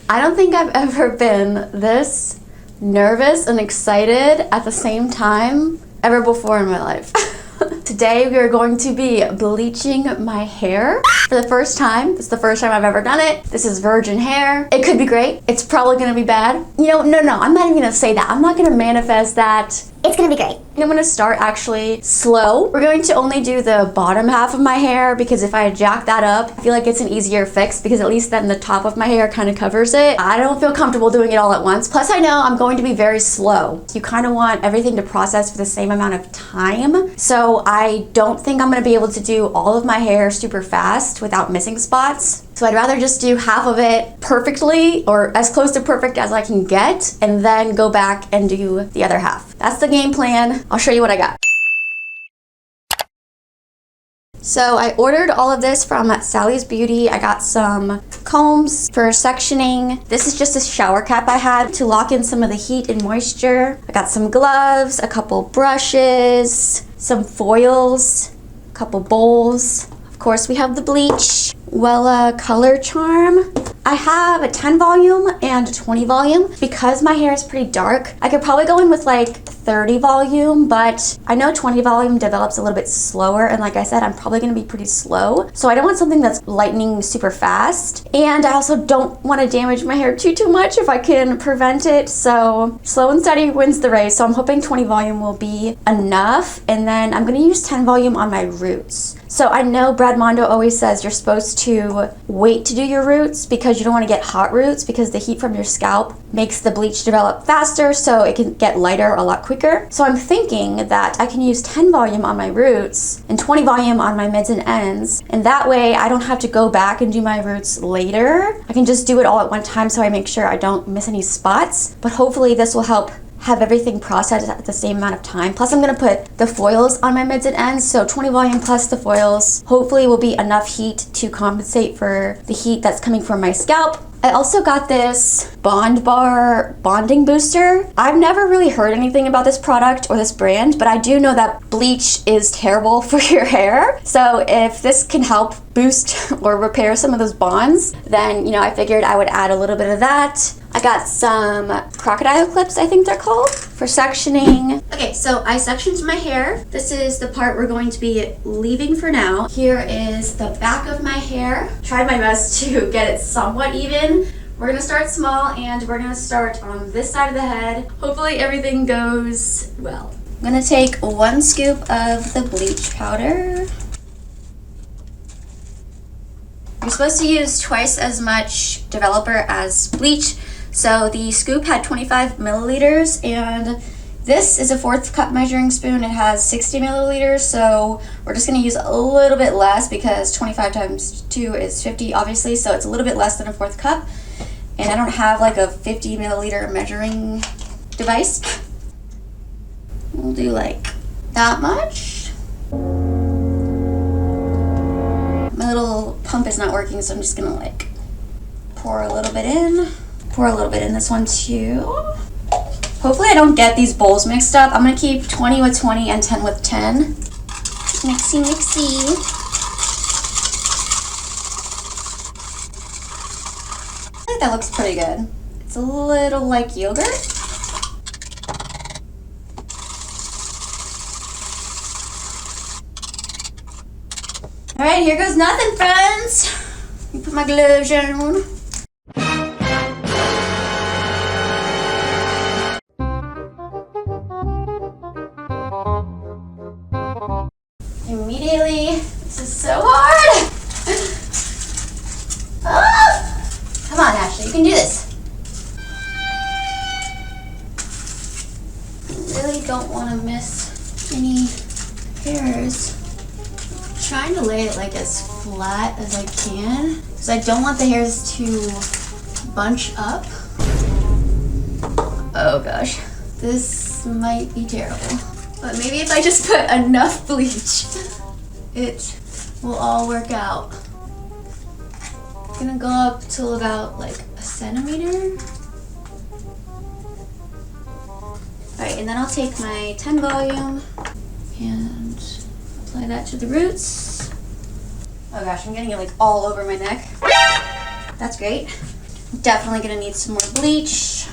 I don't think I've ever been this nervous and excited at the same time ever before in my life. Today we are going to be bleaching my hair for the first time. This is the first time I've ever done it. This is virgin hair. It could be great. It's probably gonna be bad. You know, no, I'm not even gonna say that. I'm not gonna manifest that. It's gonna be great. I'm gonna start actually slow. We're going to only do the bottom half of my hair because if I jack that up, I feel like it's an easier fix because at least then the top of my hair kind of covers it. I don't feel comfortable doing it all at once. Plus I know I'm going to be very slow. You kind of want everything to process for the same amount of time. So I don't think I'm gonna be able to do all of my hair super fast without missing spots. So I'd rather just do half of it perfectly or as close to perfect as I can get and then go back and do the other half. That's the game plan. I'll show you what I got. So I ordered all of this from Sally's Beauty. I got some combs for sectioning. This is just a shower cap I had to lock in some of the heat and moisture. I got some gloves, a couple brushes, some foils, a couple bowls. Of course, we have the bleach, Wella color charm. I have a 10 volume and a 20 volume. Because my hair is pretty dark, I could probably go in with like 30 volume, but I know 20 volume develops a little bit slower, and like I said, I'm probably gonna be pretty slow. So I don't want something that's lightening super fast, and I also don't want to damage my hair too much if I can prevent it. So slow and steady wins the race. So I'm hoping 20 volume will be enough, and then I'm gonna use 10 volume on my roots. So I know Brad Mondo always says you're supposed to wait to do your roots because you don't want to get hot roots because the heat from your scalp makes the bleach develop faster, so it can get lighter a lot quicker. So I'm thinking that I can use 10 volume on my roots and 20 volume on my mids and ends, and that way I don't have to go back and do my roots later. I can just do it all at one time so I make sure I don't miss any spots, but hopefully this will help have everything processed at the same amount of time. Plus I'm gonna put the foils on my mids and ends, so 20 volume plus the foils hopefully will be enough heat to compensate for the heat that's coming from my scalp. I also got this Bond Bar bonding booster. I've never really heard anything about this product or this brand, but I do know that bleach is terrible for your hair. So if this can help boost or repair some of those bonds, then, you know, I figured I would add a little bit of that. I got some crocodile clips, I think they're called, for sectioning. Okay, so I sectioned my hair. This is the part we're going to be leaving for now. Here is the back of my hair. Tried my best to get it somewhat even. We're gonna start small and we're gonna start on this side of the head. Hopefully everything goes well. I'm gonna take 1 scoop of the bleach powder. You're supposed to use twice as much developer as bleach. So the scoop had 25 milliliters and this is a 4th cup measuring spoon. It has 60 milliliters, so we're just gonna use a little bit less because 25 times 2 is 50 obviously, so it's a little bit less than a 4th cup. And I don't have like a 50 milliliter measuring device. We'll do like that much. My little pump is not working, so I'm just gonna like pour a little bit in. Pour a little bit in this one too. Hopefully I don't get these bowls mixed up. I'm gonna keep 20 with 20 and 10 with 10. Mixy, mixy. I think that looks pretty good. It's a little like yogurt. All right, here goes nothing, friends. Let me put my gloves on. Immediately, this is so hard. Ah! Come on, Ashley, you can do this. I really don't want to miss any hairs. I'm trying to lay it like as flat as I can because I don't want the hairs to bunch up. Oh gosh, this might be terrible. But maybe if I just put enough bleach, it will all work out. I'm gonna go up till about like a centimeter. Alright, and then I'll take my 10 volume and apply that to the roots. Oh gosh, I'm getting it like all over my neck. That's great. Definitely gonna need some more bleach.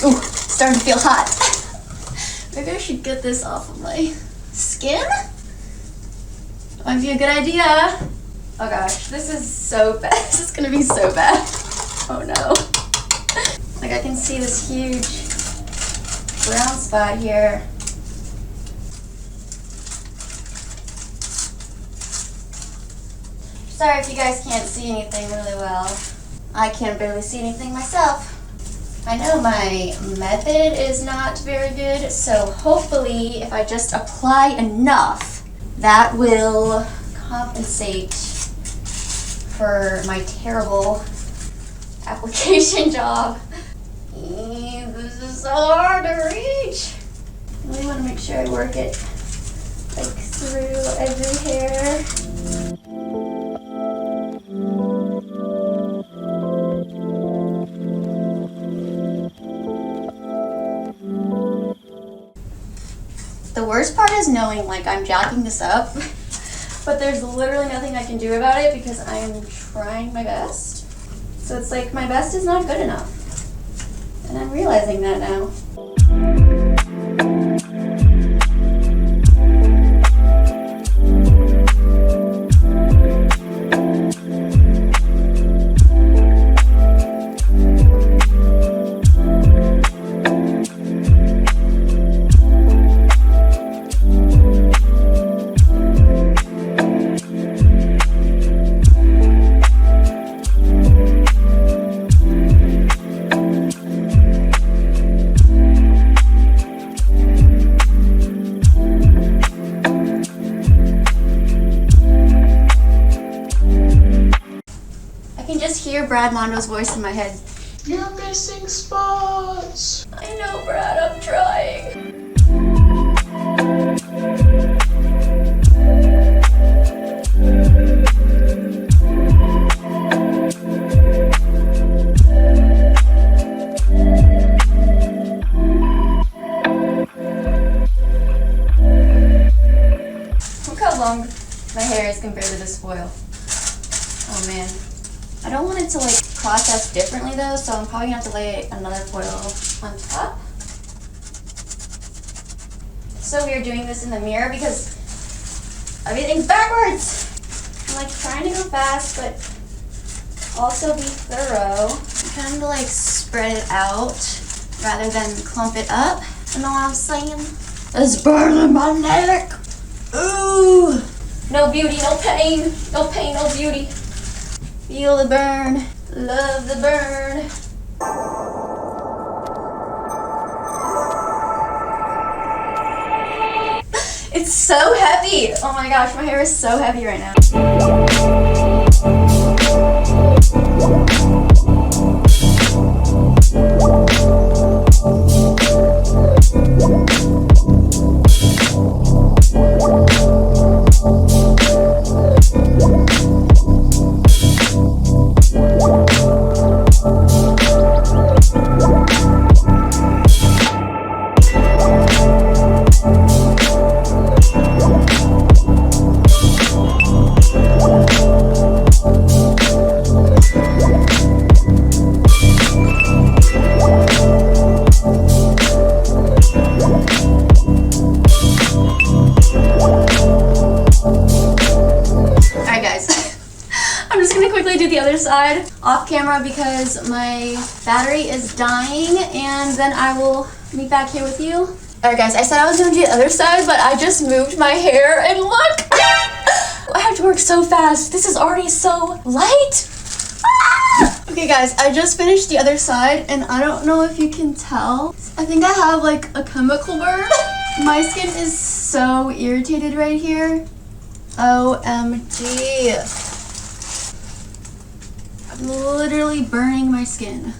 Ooh, starting to feel hot. Maybe I should get this off of my skin. Might be a good idea. Oh gosh, this is so bad. This is gonna be so bad. Oh no. Like I can see this huge brown spot here. Sorry if you guys can't see anything really well. I can barely see anything myself. I know my method is not very good, so hopefully if I just apply enough, that will compensate for my terrible application job. This is so hard to reach. I really want to make sure I work it like through every hair. The worst part is knowing like I'm jacking this up, but there's literally nothing I can do about it because I am trying my best. So it's like my best is not good enough. And I'm realizing that now. Hear Brad Mondo's voice in my head. You're missing spots. I know, Brad, I'm trying. Look how long my hair is compared to this foil. Oh man. I don't want it to like process differently though, so I'm probably gonna have to lay another foil on top. So weird doing this in the mirror because everything's backwards. I'm like trying to go fast, but also be thorough. I'm trying to like spread it out rather than clump it up. You know what I'm saying? It's burning my neck. Ooh. No beauty, no pain. No pain, no beauty. Feel the burn, love the burn. It's so heavy. Oh my gosh, my hair is so heavy right now. Side off camera because my battery is dying, and then I will meet back here with you. Alright guys, I said I was going to do the other side, but I just moved my hair and look! I have to work so fast. This is already so light. Okay guys, I just finished the other side and I don't know if you can tell. I think I have like a chemical burn. My skin is so irritated right here. OMG. Literally burning my skin.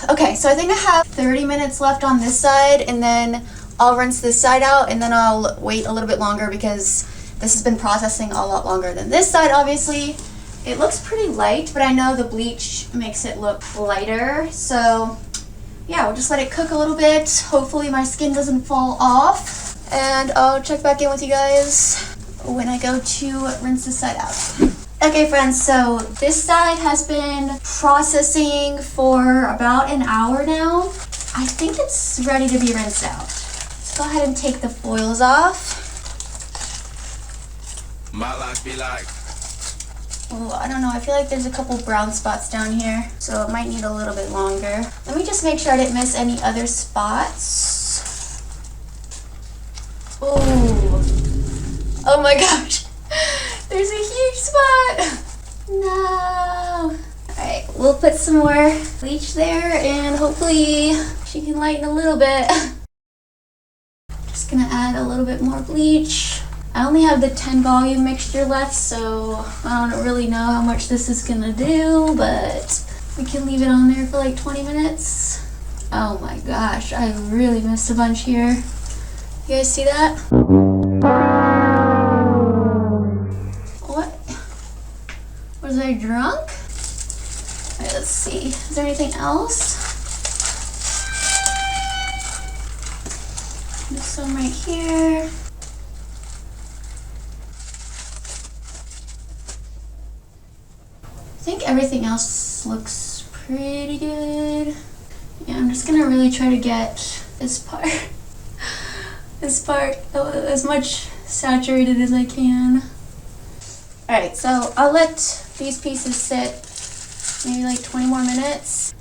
Okay, so I think I have 30 minutes left on this side, and then I'll rinse this side out, and then I'll wait a little bit longer because this has been processing a lot longer than this side, obviously. It looks pretty light, but I know the bleach makes it look lighter, so yeah, we'll just let it cook a little bit. Hopefully my skin doesn't fall off. And I'll check back in with you guys when I go to rinse this side out. Okay friends, so this side has been processing for about an hour now. I think it's ready to be rinsed out. Let's go ahead and take the foils off. My life be like. Oh, I don't know, I feel like there's a couple brown spots down here, so it might need a little bit longer. Let me just make sure I didn't miss any other spots. Oh my gosh, there's a huge spot. No. Alright, we'll put some more bleach there and hopefully she can lighten a little bit. Just gonna add a little bit more bleach. I only have the 10 volume mixture left, so I don't really know how much this is gonna do, but we can leave it on there for like 20 minutes. Oh my gosh, I really missed a bunch here. You guys see that? What? Was I drunk? Alright, let's see. Is there anything else? There's some right here. I think everything else looks pretty good. Yeah, I'm just gonna really try to get this part as much saturated as I can. Alright, so I'll let these pieces sit maybe like 20 more minutes.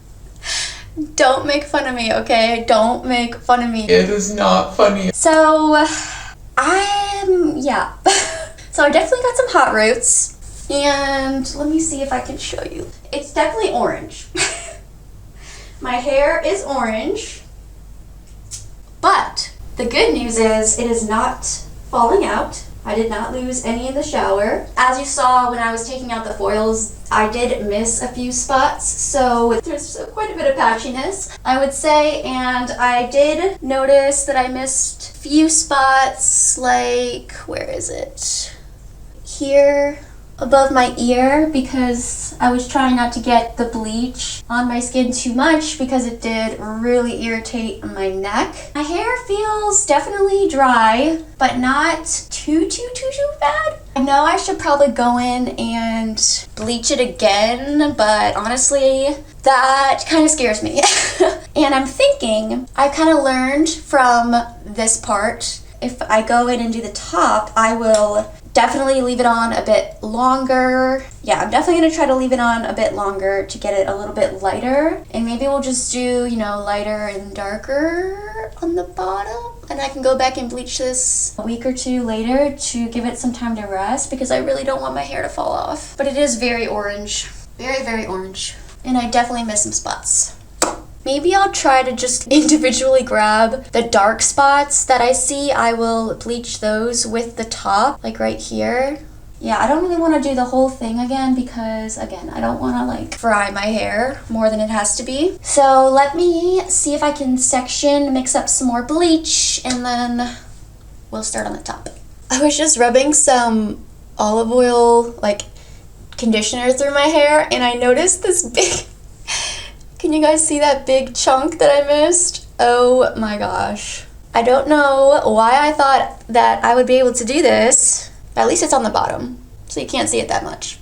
Don't make fun of me, okay? Don't make fun of me. It is not funny. So, yeah. So I definitely got some hot roots. And let me see if I can show you. It's definitely orange. My hair is orange. But the good news is it is not falling out. I did not lose any in the shower. As you saw when I was taking out the foils, I did miss a few spots. So there's quite a bit of patchiness, I would say. And I did notice that I missed a few spots, like, where is it? Here. Above my ear, because I was trying not to get the bleach on my skin too much because it did really irritate my neck. My hair feels definitely dry, but not too bad. I know I should probably go in and bleach it again, but honestly, that kind of scares me. And I'm thinking, I kind of learned from this part, if I go in and do the top, I will definitely leave it on a bit longer. Yeah, I'm definitely gonna try to leave it on a bit longer to get it a little bit lighter. And maybe we'll just do, you know, lighter and darker on the bottom. And I can go back and bleach this a week or two later to give it some time to rest because I really don't want my hair to fall off. But it is very orange. Very, very orange. And I definitely missed some spots. Maybe I'll try to just individually grab the dark spots that I see. I will bleach those with the top, like right here. Yeah, I don't really want to do the whole thing again because, again, I don't want to like fry my hair more than it has to be. So let me see if I can section, mix up some more bleach, and then we'll start on the top. I was just rubbing some olive oil, like, conditioner through my hair, and I noticed this big... Can you guys see that big chunk that I missed? Oh my gosh. I don't know why I thought that I would be able to do this, but at least it's on the bottom, so you can't see it that much.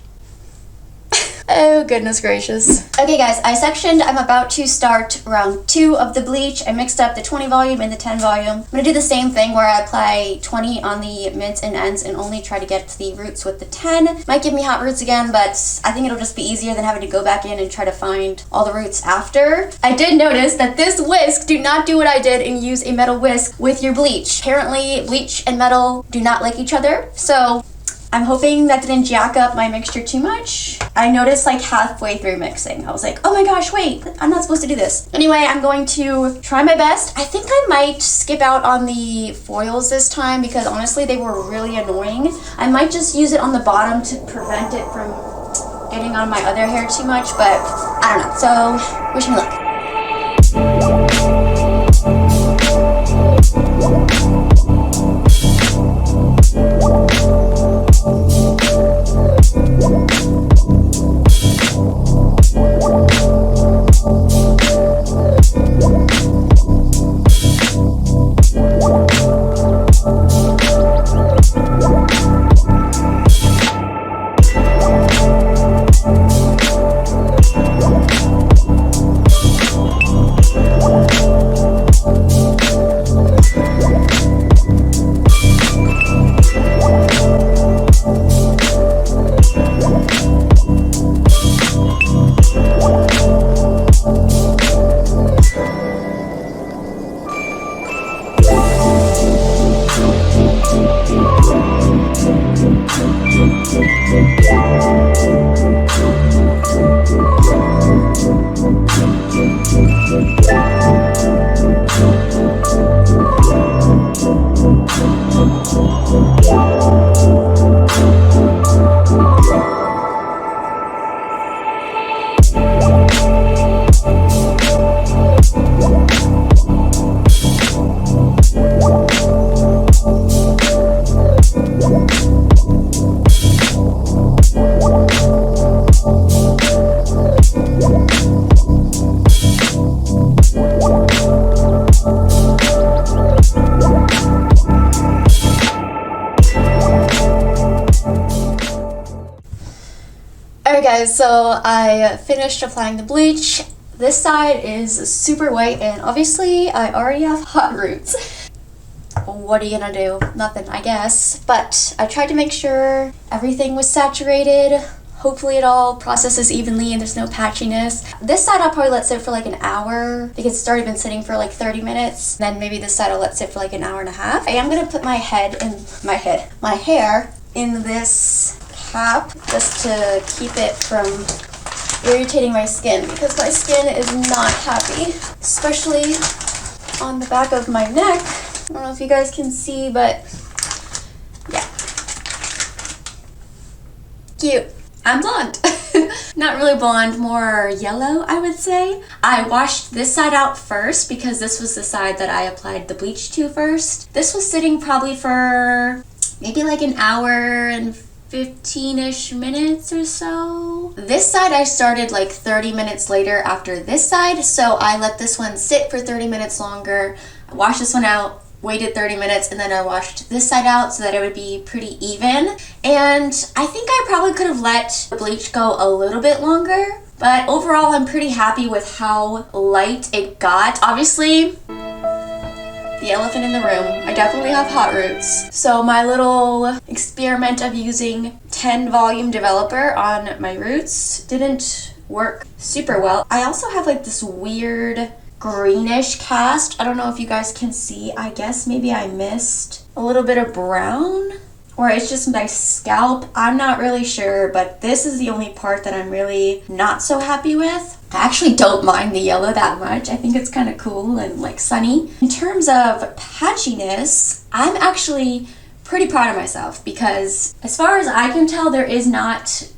Oh goodness gracious. Okay guys, I sectioned. I'm about to start round 2 of the bleach. I mixed up the 20 volume and the 10 volume. I'm gonna do the same thing where I apply 20 on the mids and ends and only try to get to the roots with the 10. Might give me hot roots again, but I think it'll just be easier than having to go back in and try to find all the roots after. I did notice that this whisk, do not do what I did and use a metal whisk with your bleach. Apparently bleach and metal do not like each other, so I'm hoping that didn't jack up my mixture too much. I noticed like halfway through mixing, I was like, oh my gosh, wait, I'm not supposed to do this. Anyway, I'm going to try my best. I think I might skip out on the foils this time because honestly, they were really annoying. I might just use it on the bottom to prevent it from getting on my other hair too much, but I don't know. So wish me luck. guys, so I finished applying the bleach. This side is super white, and obviously I already have hot roots. What are you gonna do? Nothing, I guess. But I tried to make sure everything was saturated. Hopefully it all processes evenly and there's no patchiness. This side I'll probably let sit for like an hour because it's already been sitting for like 30 minutes. Then maybe this side I'll let sit for like an hour and a half. I am gonna put my hair in this cap just to keep it from irritating my skin because my skin is not happy, especially on the back of my neck. I don't know if you guys can see, but yeah. Cute. I'm blonde. Not really blonde, more yellow, I would say. I washed this side out first because this was the side that I applied the bleach to first. This was sitting probably for maybe like an hour and 15-ish minutes or so. This side I started like 30 minutes later after this side, so I let this one sit for 30 minutes longer. I washed this one out, waited 30 minutes, and then I washed this side out so that it would be pretty even. And I think I probably could have let the bleach go a little bit longer, but overall I'm pretty happy with how light it got. Obviously, the elephant in the room, I definitely have hot roots. So my little experiment of using 10 volume developer on my roots didn't work super well. I also have like this weird greenish cast. I don't know if you guys can see. I guess maybe I missed a little bit of brown, or it's just my scalp. I'm not really sure, but this is the only part that I'm really not so happy with. I actually don't mind the yellow that much. I think it's kind of cool and like sunny. In terms of patchiness, I'm actually pretty proud of myself because as far as I can tell, there is not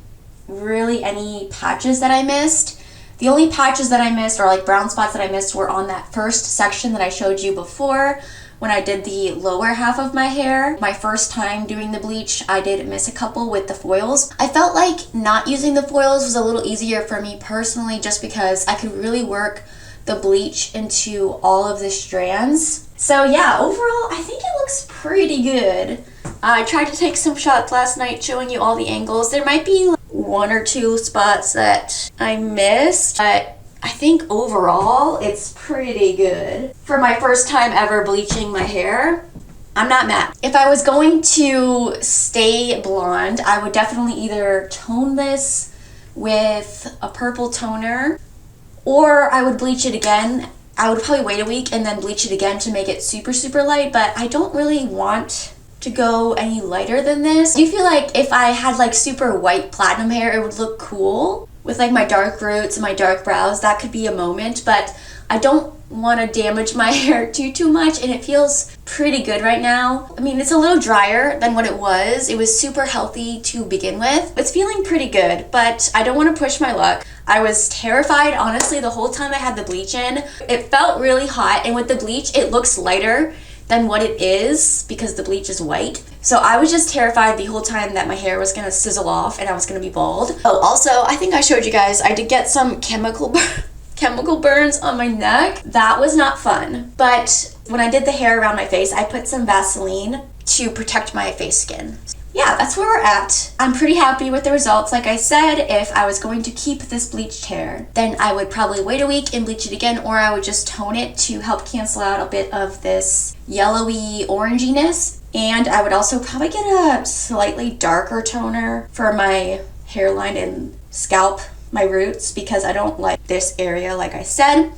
really any patches that I missed. The only patches that I missed, or like brown spots that I missed, were on that first section that I showed you before when I did the lower half of my hair. My first time doing the bleach, I did miss a couple with the foils. I felt like not using the foils was a little easier for me personally just because I could really work the bleach into all of the strands. So yeah, overall, I think it looks pretty good. I tried to take some shots last night showing you all the angles. There might be like 1 or 2 spots that I missed, but I think overall it's pretty good. For my first time ever bleaching my hair, I'm not mad. If I was going to stay blonde, I would definitely either tone this with a purple toner or I would bleach it again. I would probably wait a week and then bleach it again to make it super, super light, but I don't really want to go any lighter than this. I do feel like if I had like super white platinum hair, it would look cool. With like my dark roots and my dark brows, that could be a moment, but I don't want to damage my hair too much, and it feels pretty good right now. I mean, it's a little drier than what it was. It was super healthy to begin with. It's feeling pretty good, but I don't want to push my luck. I was terrified, honestly, the whole time I had the bleach in. It felt really hot, and with the bleach, it looks lighter than what it is because the bleach is white. So I was just terrified the whole time that my hair was gonna sizzle off and I was gonna be bald. Oh, also, I think I showed you guys, I did get some chemical burns on my neck. That was not fun. But when I did the hair around my face, I put some Vaseline to protect my face skin. Yeah, that's where we're at. I'm pretty happy with the results. Like I said, if I was going to keep this bleached hair, then I would probably wait a week and bleach it again, or I would just tone it to help cancel out a bit of this yellowy oranginess. And I would also probably get a slightly darker toner for my hairline and scalp, my roots, because I don't like this area, like I said.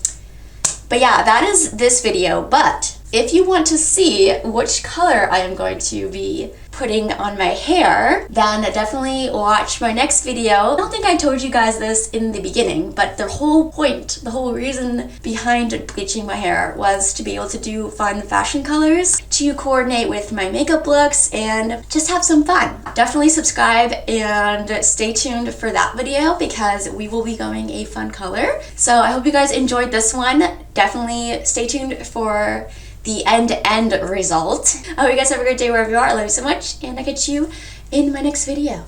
But yeah, that is this video. But if you want to see which color I am going to be putting on my hair, then definitely watch my next video. I don't think I told you guys this in the beginning, but the whole point, the whole reason behind bleaching my hair was to be able to do fun fashion colors, to coordinate with my makeup looks, and just have some fun. Definitely subscribe and stay tuned for that video because we will be going a fun color. So I hope you guys enjoyed this one. Definitely stay tuned for the end result. I hope you guys have a great day wherever you are. I love you so much, and I'll catch you in my next video.